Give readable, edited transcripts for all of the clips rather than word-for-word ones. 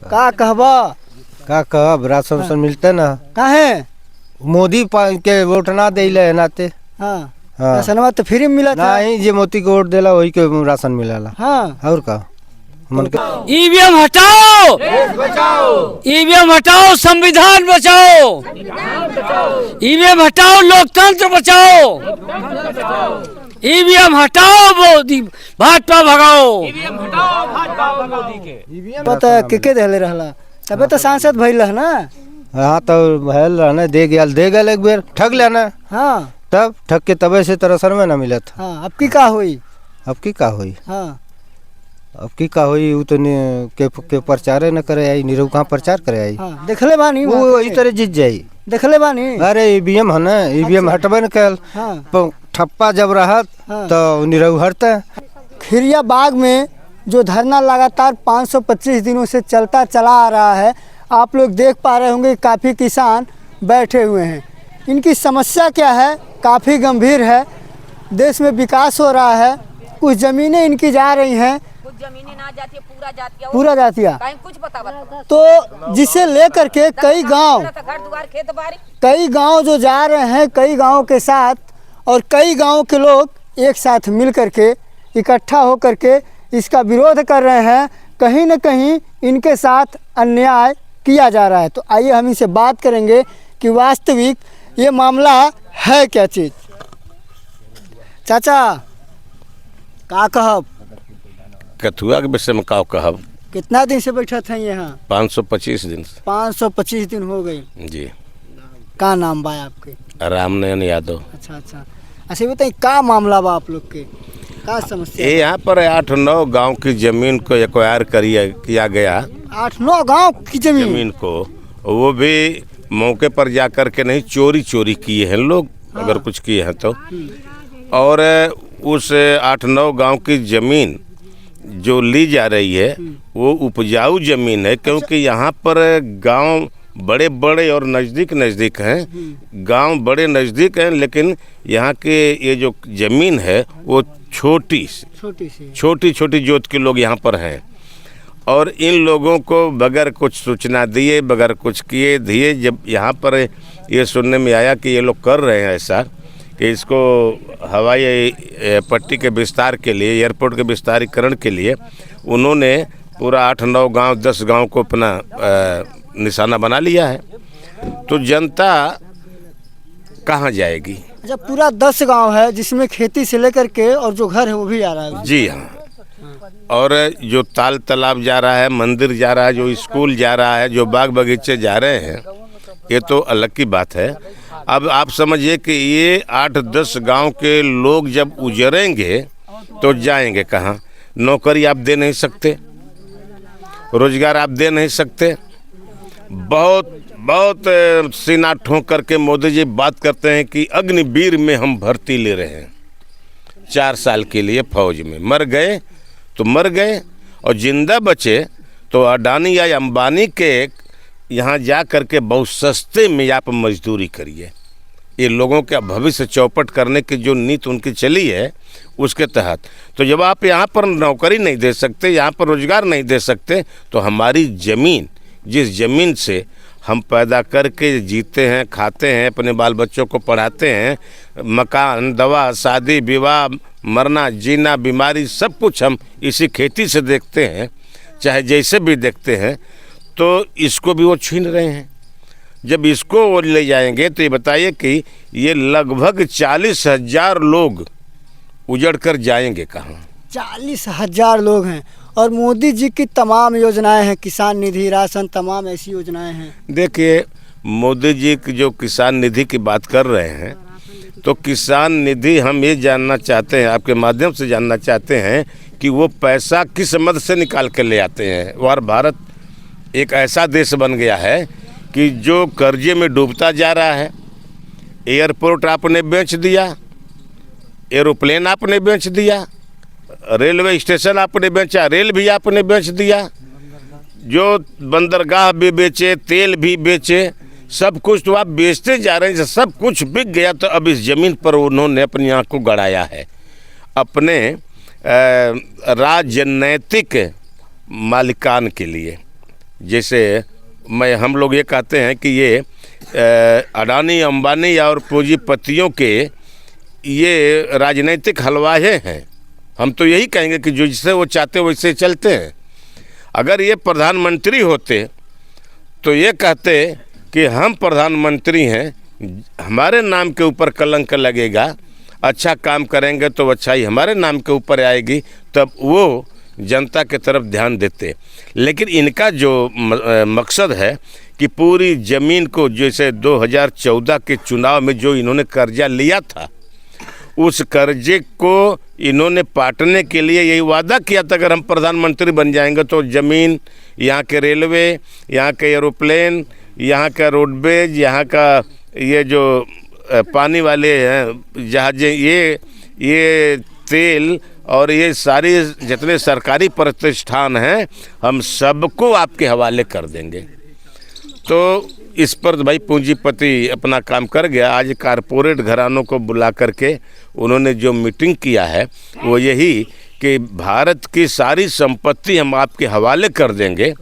का कहबा का कहब राशन वासन मिलते ना काहे मोदी के वोट ना दे नाते। हाँ हाँ। राशनवा तो फ्री में मिला था। नहीं जे मोदी को वोट देला वही के राशन मिलेला। हाँ और का मन के ईवीएम हटाओ, ईवीएम हटाओ, संविधान बचाओ, ईवीएम हटाओ, लोकतंत्र बचाओ, ईवीएम हटाओ, मोदी भाजपा भगाओ। पता के देले रहला तबे तो सांसद भइल रह ना। हाँ तो भैल रहना दे गया एक बेर ठग लेना। हाँ तब ठग के तबे से तो राशन में ना मिलत। हाँ अब की का हुई। अब की का हुई। हाँ अब की का हुई वो तो के प्रचार न करे आई निरहु कहाँ प्रचार करे आई। हाँ देखले बानी वो इस तरह जीत जाई। देखले बानी। अरे ईवीएम है ना ईवीएम हटबे न कल। हाँ ठप्पा जब रहत तो निरहु हटते। खिरिया बाग में जो धरना लगातार 525 दिनों से चलता चला आ रहा है, आप लोग देख पा रहे होंगे काफ़ी किसान बैठे हुए हैं। इनकी समस्या क्या है, काफ़ी गंभीर है। देश में विकास हो रहा है, कुछ ज़मीनें इनकी जा रही हैं, कुछ जमीनें ना जाती है, पूरा जातिया कुछ बता तो जिसे लेकर के कई गांव घर दुआर खेत बाड़ी कई गांव जो जा रहे हैं, कई गांव के साथ और कई गांव के लोग एक साथ मिल करके इकट्ठा हो करके इसका विरोध कर रहे हैं। कहीं न कहीं इनके साथ अन्याय किया जा रहा है। तो आइए हम इनसे बात करेंगे कि वास्तविक ये मामला है क्या चीज़। चाचा का कहब कथुआ के विषय में का कहब। कितना दिन से बैठा था यहाँ। 525 दिन से। 525 दिन हो गए जी। का नाम बा आपके। रामनयन यादव। अच्छा बताइए का मामला बा आप लोग के, का समस्या। ये यहाँ पर 8-9 गांव की जमीन को एक्वायर किया गया। 8-9 गांव की जमीन को वो भी मौके पर जा कर के नहीं चोरी किए हैं लोग। हाँ। अगर कुछ किए हैं तो और उस 8-9 गांव की जमीन जो ली जा रही है वो उपजाऊ जमीन है। क्योंकि यहाँ पर गांव बड़े बड़े और नज़दीक हैं। गांव बड़े नज़दीक हैं लेकिन यहाँ के ये जो ज़मीन है वो छोटी जोत के लोग यहाँ पर हैं। और इन लोगों को बगैर कुछ सूचना दिए बगैर कुछ किए दिए जब यहाँ पर ये सुनने में आया कि ये लोग कर रहे हैं ऐसा कि इसको हवाई पट्टी के विस्तार के लिए एयरपोर्ट के विस्तारीकरण के लिए उन्होंने पूरा 8-9 गांव 10 गांव को अपना निशाना बना लिया है। तो जनता कहाँ जाएगी। अच्छा पूरा 10 गांव है जिसमें खेती से लेकर के और जो घर है वो भी आ रहा है। जी हाँ। और जो तालाब जा रहा है, मंदिर जा रहा है, जो स्कूल जा रहा है, जो बाग बगीचे जा रहे हैं, ये तो अलग की बात है। अब आप समझिए कि ये 8-10 गांव के लोग जब उजरेंगे तो जाएंगे कहाँ। नौकरी आप दे नहीं सकते, रोजगार आप दे नहीं सकते। बहुत सीना ठोक करके मोदी जी बात करते हैं कि अग्निवीर में हम भर्ती ले रहे हैं 4 साल के लिए फौज में। मर गए तो मर गए और जिंदा बचे तो अडानी या अंबानी के यहाँ जा करके बहुत सस्ते में आप मजदूरी करिए। ये लोगों का भविष्य चौपट करने की जो नीति उनकी चली है उसके तहत। तो जब आप यहाँ पर नौकरी नहीं दे सकते, यहाँ पर रोजगार नहीं दे सकते, तो हमारी ज़मीन, जिस ज़मीन से हम पैदा करके जीते हैं, खाते हैं, अपने बाल बच्चों को पढ़ाते हैं, मकान, दवा, शादी विवाह, मरना जीना, बीमारी, सब कुछ हम इसी खेती से देखते हैं, चाहे जैसे भी देखते हैं। तो इसको भी वो छीन रहे हैं। जब इसको वो ले जाएंगे तो ये बताइए कि ये लगभग 40,000 लोग उजड़ कर जाएंगे कहाँ। 40,000 लोग हैं और मोदी जी की तमाम योजनाएं हैं, किसान निधि, राशन, तमाम ऐसी योजनाएं हैं। देखिए मोदी जी की जो किसान निधि की बात कर रहे हैं तो किसान निधि हम ये जानना चाहते हैं, आपके माध्यम से जानना चाहते हैं कि वो पैसा किस मद से निकाल कर ले आते हैं। और भारत एक ऐसा देश बन गया है कि जो कर्जे में डूबता जा रहा है। एयरपोर्ट आपने बेच दिया, एरोप्लेन आपने बेच दिया, रेलवे स्टेशन आपने बेचा, रेल भी आपने बेच दिया, जो बंदरगाह भी बेचे, तेल भी बेचे, सब कुछ तो आप बेचते जा रहे हैं। सब कुछ बिक गया तो अब इस ज़मीन पर उन्होंने अपनी आँख को गड़ाया है अपने राजनैतिक मालिकान के लिए। जैसे हम लोग ये कहते हैं कि ये अडानी अंबानी और पूंजीपतियों के ये राजनीतिक हलवाहे हैं। हम तो यही कहेंगे कि जिससे वो चाहते वैसे चलते हैं। अगर ये प्रधानमंत्री होते तो ये कहते कि हम प्रधानमंत्री हैं, हमारे नाम के ऊपर कलंक लगेगा, अच्छा काम करेंगे तो अच्छाई हमारे नाम के ऊपर आएगी, तब वो जनता के तरफ ध्यान देते। लेकिन इनका जो मकसद है कि पूरी ज़मीन को, जैसे 2014 के चुनाव में जो इन्होंने कर्जा लिया था, उस कर्जे को इन्होंने पाटने के लिए यही वादा किया था, अगर हम प्रधानमंत्री बन जाएंगे तो ज़मीन, यहाँ के रेलवे, यहाँ के एरोप्लेन, यहाँ का रोडवेज, यहाँ का ये जो पानी वाले हैं जहाज़ें, ये तेल और ये सारी जितने सरकारी प्रतिष्ठान हैं, हम सबको आपके हवाले कर देंगे। तो इस पर भाई पूंजीपति अपना काम कर गया। आज कारपोरेट घरानों को बुला करके उन्होंने जो मीटिंग किया है वो यही कि भारत की सारी संपत्ति हम आपके हवाले कर देंगे,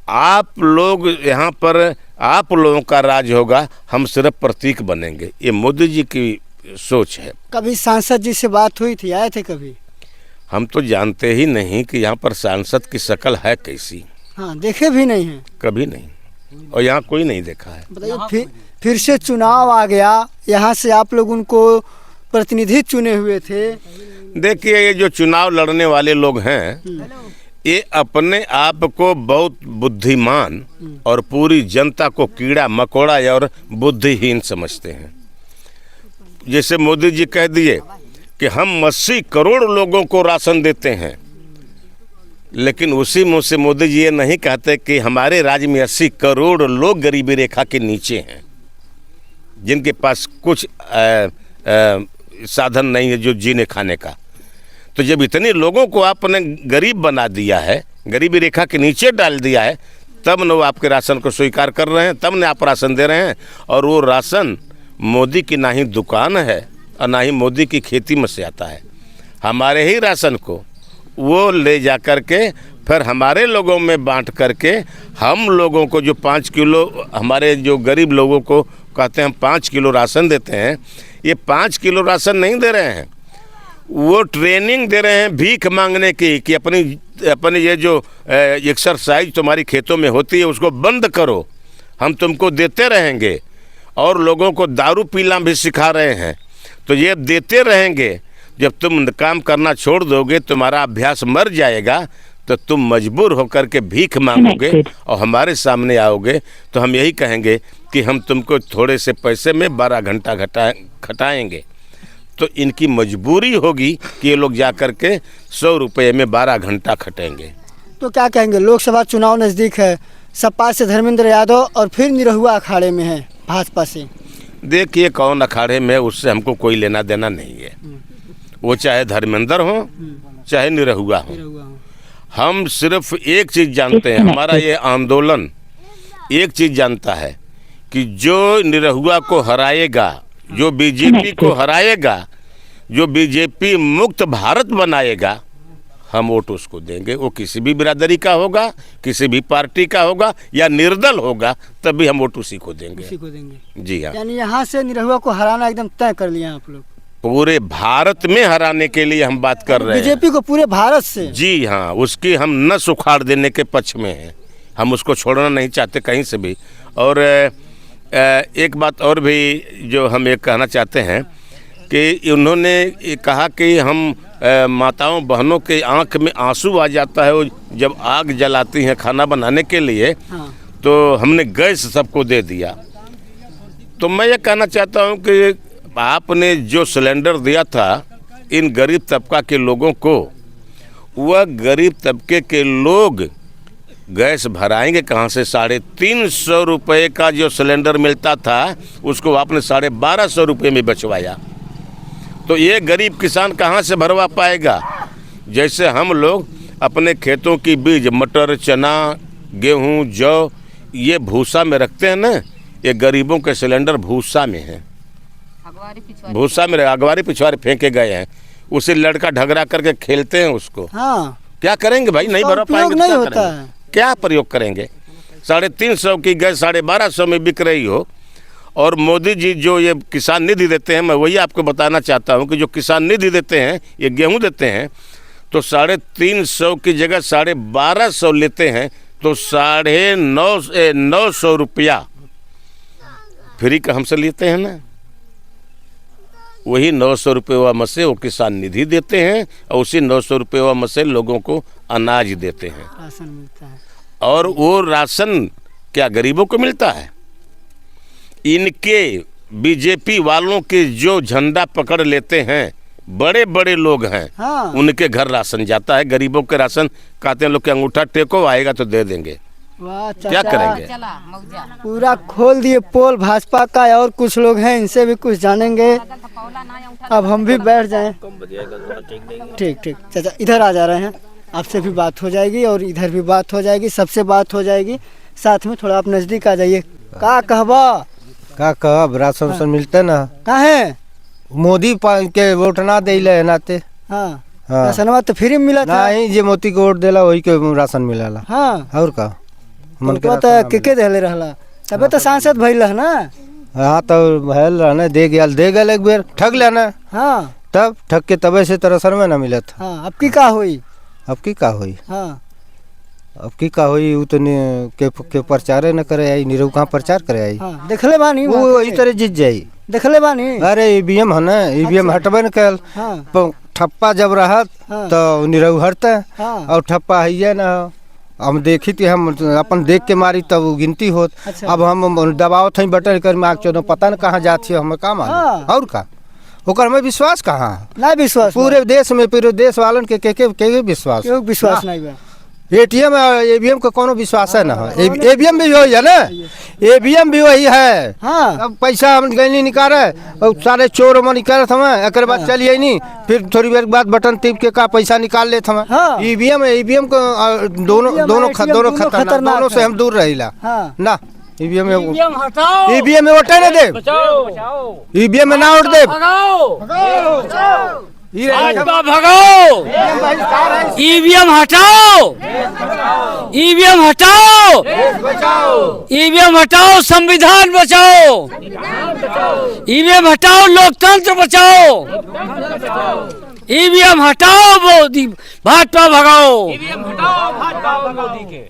आप लोग यहाँ पर, आप लोगों का राज होगा, हम सिर्फ प्रतीक बनेंगे। ये मोदी जी की सोच है। कभी सांसद जी से बात हुई थी, आए थे कभी? हम तो जानते ही नहीं कि यहाँ पर सांसद की शक्ल है कैसी। हाँ, देखे भी नहीं हैं कभी नहीं, और यहाँ कोई नहीं देखा है। बताइए, फिर से चुनाव आ गया, यहाँ से आप लोग उनको प्रतिनिधि चुने हुए थे। देखिए, ये जो चुनाव लड़ने वाले लोग हैं, ये अपने आप को बहुत बुद्धिमान और पूरी जनता को कीड़ा मकोड़ा और बुद्धिहीन समझते हैं। जैसे मोदी जी कह दिए कि हम 80 करोड़ लोगों को राशन देते हैं, लेकिन उसी मुँह से मोदी जी ये नहीं कहते कि हमारे राज्य में 80 करोड़ लोग गरीबी रेखा के नीचे हैं, जिनके पास कुछ साधन नहीं है जो जीने खाने का। तो जब इतने लोगों को आपने गरीब बना दिया है, गरीबी रेखा के नीचे डाल दिया है, तब न वो आपके राशन को स्वीकार कर रहे हैं, तब न आप राशन दे रहे हैं। और वो राशन मोदी की ना ही दुकान है और ना ही मोदी की खेती में से आता है, हमारे ही राशन को वो ले जा कर के फिर हमारे लोगों में बांट करके, हम लोगों को जो 5 किलो, हमारे जो गरीब लोगों को कहते हैं हम 5 किलो राशन देते हैं, ये 5 किलो राशन नहीं दे रहे हैं, वो ट्रेनिंग दे रहे हैं भीख मांगने की, कि अपनी ये जो एक्सरसाइज तुम्हारी खेतों में होती है उसको बंद करो, हम तुमको देते रहेंगे। और लोगों को दारू पीना भी सिखा रहे हैं। तो ये देते रहेंगे, जब तुम काम करना छोड़ दोगे, तुम्हारा अभ्यास मर जाएगा, तो तुम मजबूर होकर के भीख मांगोगे और हमारे सामने आओगे। तो हम यही कहेंगे कि हम तुमको थोड़े से पैसे में 12 घंटा खटाएंगे। तो इनकी मजबूरी होगी कि ये लोग जा कर के 100 रुपये में 12 घंटा खटेंगे। तो क्या कहेंगे, लोकसभा चुनाव नज़दीक है, सपा से धर्मेंद्र यादव और फिर निरहुआ अखाड़े में है भाजपा से। देखिए, कौन अखाड़े में, उससे हमको कोई लेना देना नहीं है। वो चाहे धर्मेंद्र हो चाहे निरहुआ हो, हम सिर्फ एक चीज़ जानते हैं, हमारा ये आंदोलन एक चीज़ जानता है कि जो निरहुआ को हराएगा, जो बीजेपी को हराएगा, जो बीजेपी मुक्त भारत बनाएगा, हम वोट उसको देंगे। वो किसी भी बिरादरी का होगा, किसी भी पार्टी का होगा या निर्दल होगा, तभी हम वोट उसी को देंगे। जी हाँ, यानी यहाँ से निरहुआ को हराना एकदम तय कर लिया आप लोग? पूरे भारत में हराने के लिए हम बात कर रहे हैं, बीजेपी को पूरे भारत से। जी हाँ, उसकी हम नस उखाड़ देने के पक्ष में हैं, हम उसको छोड़ना नहीं चाहते कहीं से भी। और एक बात और भी जो हम ये कहना चाहते हैं कि उन्होंने कहा कि हम माताओं बहनों के आंख में आंसू आ जाता है वो जब आग जलाती हैं खाना बनाने के लिए। हाँ। तो हमने गैस सबको दे दिया। तो मैं ये कहना चाहता हूँ कि आपने जो सिलेंडर दिया था इन गरीब तबका के लोगों को, वह गरीब तबके के लोग गैस भराएंगे कहाँ से? 350 रुपये का जो सिलेंडर मिलता था उसको आपने 1250 रुपये में बचवाया। तो ये गरीब किसान कहाँ से भरवा पाएगा? जैसे हम लोग अपने खेतों की बीज, मटर, चना, गेहूँ, जौ, ये भूसा में रखते हैं ना, ये गरीबों के सिलेंडर भूसा में है, भूसा में अगवारी पिछवाड़े फेंके गए हैं, उसे लड़का ढगरा करके खेलते हैं उसको। हाँ। क्या करेंगे भाई, नहीं भर पाएंगे, नहीं होता है। क्या प्रयोग करेंगे? 350 की गैस 1250 में बिक रही हो, और मोदी जी जो ये किसान निधि देते हैं, मैं वही आपको बताना चाहता हूँ कि जो किसान निधि देते हैं, ये गेहूँ देते हैं, तो 350 की जगह 1250 लेते हैं, तो 950 रुपया फ्री का हमसे लेते हैं ना। वही 900 रुपये में से वो किसान निधि देते हैं, और उसी 900 रुपये में से लोगों को अनाज देते हैं। राशन मिलता है। और वो राशन क्या गरीबों को मिलता है? इनके बीजेपी वालों के जो झंडा पकड़ लेते हैं, बड़े बड़े लोग हैं, हाँ। उनके घर राशन जाता है। गरीबों के राशन कहते हैं लोग के अंगूठा टेको, आएगा तो दे देंगे। वाह क्या चाचा, करेंगे? चला मौजा पूरा खोल दिए पोल भाजपा का। और कुछ लोग हैं, इनसे भी कुछ जानेंगे। पौला ना उठा अब हम भी बैठ जाएं। ठीक ठीक चाचा, इधर आ जा रहे हैं, आपसे भी बात हो जाएगी और इधर भी बात हो जाएगी, सबसे बात हो जाएगी। साथ में थोड़ा आप नज़दीक आ जाइए। का कहबा? का कब राशन वासन मिलते ना? कहाँ है? मोदी के वोट ना दे नाते। हाँ हाँ। राशनवा तो फ्री में मिला था। नहीं, जे मोदी को वोट देला वही के राशन मिलेला। हाँ और का मन के तो राशन ना के देले रहला, तबे तो सांसद भइल रह ना। मिले। हाँ तो भैल रहना, दे गया एक बेर ठग लेना, हाँ तब ठग के तबे से तो राशन में ना मिलत। हाँ। अब की का हुई? अब की का होई? हाँ अब की का होई? उ तो के प्रचार न करे आई, निरहु कहाँ प्रचार करे आई? हाँ देखले बानी, वो इस तरह जीत जाई। देखले बानी। अरे ईवीएम है ना, ईवीएम हटबे न कल। हाँ ठप्पा जब रहत हाँ। तो निरहु हटते, हाँ। और ठप्पा है ना। हम देखी थी, हम अपन देख के मारी तब वो गिनती होत। अच्छा। अब हम दबाव थे बटन कर मार्क चो, पता न कहाँ जाती है, हमें का मालूम। हाँ। और का ओकर में विश्वास कहाँ है? ना विश्वास, पूरे देश में, पूरे देश वालन के विश्वास, क्यों विश्वास नहीं बा? एटीएम ईवीएम का कोनो विश्वास है ना? ईवीएम भी वही है ना, ईवीएम भी वही है। हाँ अब पैसा हम गैनी निकाले और सारे चोर में निकालत हमें, एक बाद चलिए नहीं, फिर थोड़ी देर बाद बटन टिप के का पैसा निकाल लेते हमें। हाँ। ईवीएम को दोनों EVM, दोनों ATM दोनों खतरनाक, दोनों से हम दूर रहिला हाँ। ना। ईवीएम में हटाओ, ईवीएम में वोटे न दे, ईवीएम में ना वोट दे। भाजपा भगाओ, ईवीएम हटाओ, ईवीएम हटाओ, ईवीएम हटाओ, संविधान बचाओ, ईवीएम हटाओ, लोकतंत्र बचाओ, ईवीएम हटाओ, मोदी भाजपा भगाओ।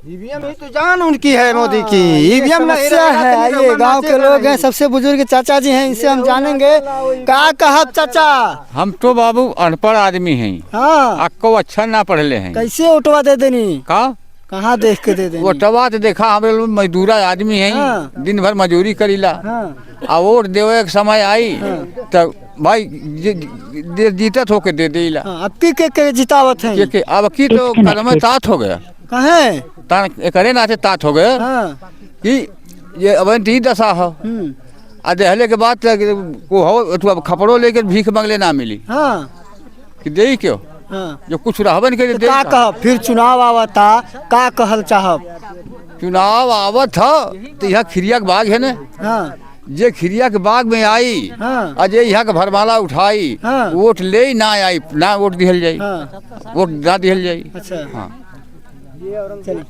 ईवीएम ही तो जान उनकी है, मोदी की। ईवीएम में समस्या है। आइए, गांव के लोग हैं, सबसे बुजुर्ग चाचा जी हैं, इनसे हम जानेंगे। का कहब चाचा? हम तो बाबू अनपढ़ आदमी हैं, हाँ आपको अच्छा ना पढ़ले हैं। कैसे ओटवा दे देनी? का कहाँ देख के दे देनी? वो टवा तो देखा, हम लोग मजदूरा आदमी हैं, हाँ। दिन भर मजदूरी करीला। हाँ आ वोट देवे एक समय आई तो भाई जीतत होके दे देला। हाँ। अब के जितावत है? के अब की तो कदम तात हो गया, कहे? करे नाते तात हो गया हाँ कि ये अब ती दशा हो। आ दहले के बाद को हो तो अब खपड़ो लेकर भीख मांगले ना मिली हाँ कि दे क्यों, हाँ। जो कुछ रहबन के तो दे। का कहब? फिर चुनाव आवता, का कहल चाहब? चुनाव आवत था तो यहाँ खिरिया के बाग है ना, हाँ जे खिरिया के बाग में आई हाँ। अजय यहाँ के भरमाला उठाई, हाँ। वोट ले ना आई, ना वोट दिहल जाई, हाँ। वोट ना दिहल जाई। अच्छा हाँ। चलिए।